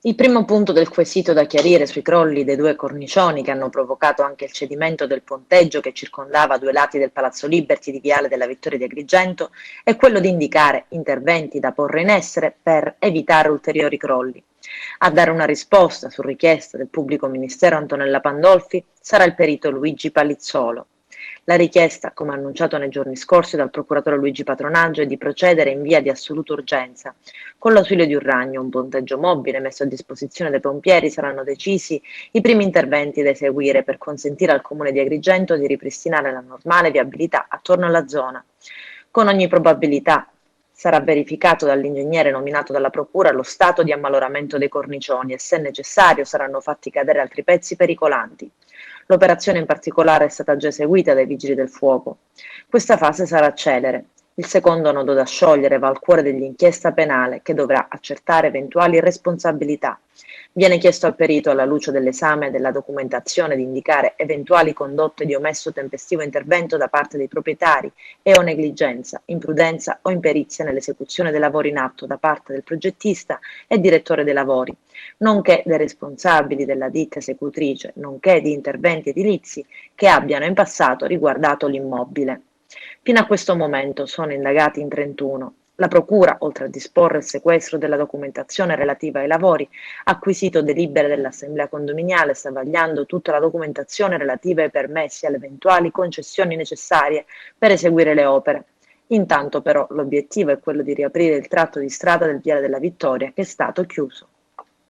Il primo punto del quesito da chiarire sui crolli dei due cornicioni che hanno provocato anche il cedimento del ponteggio che circondava due lati del Palazzo Liberty di Viale della Vittoria di Agrigento è quello di indicare interventi da porre in essere per evitare ulteriori crolli. A dare una risposta su richiesta del pubblico ministero Antonella Pandolfi sarà il perito Luigi Palizzolo. La richiesta, come annunciato nei giorni scorsi dal procuratore Luigi Patronaggio, è di procedere in via di assoluta urgenza. Con l'ausilio di un ragno, un ponteggio mobile messo a disposizione dei pompieri, saranno decisi i primi interventi da eseguire per consentire al Comune di Agrigento di ripristinare la normale viabilità attorno alla zona. Con ogni probabilità sarà verificato dall'ingegnere nominato dalla Procura lo stato di ammaloramento dei cornicioni e, se necessario, saranno fatti cadere altri pezzi pericolanti. L'operazione in particolare è stata già eseguita dai Vigili del Fuoco. Questa fase sarà celere. Il secondo nodo da sciogliere va al cuore dell'inchiesta penale, che dovrà accertare eventuali responsabilità. Viene chiesto al perito, alla luce dell'esame della documentazione, di indicare eventuali condotte di omesso tempestivo intervento da parte dei proprietari e o negligenza, imprudenza o imperizia nell'esecuzione dei lavori in atto da parte del progettista e direttore dei lavori, nonché dei responsabili della ditta esecutrice, nonché di interventi edilizi che abbiano in passato riguardato l'immobile. Fino a questo momento sono indagati in 31. La Procura, oltre a disporre il sequestro della documentazione relativa ai lavori, ha acquisito delibere dell'Assemblea condominiale, sta vagliando tutta la documentazione relativa ai permessi e alle eventuali concessioni necessarie per eseguire le opere. Intanto però l'obiettivo è quello di riaprire il tratto di strada del Viale della Vittoria che è stato chiuso.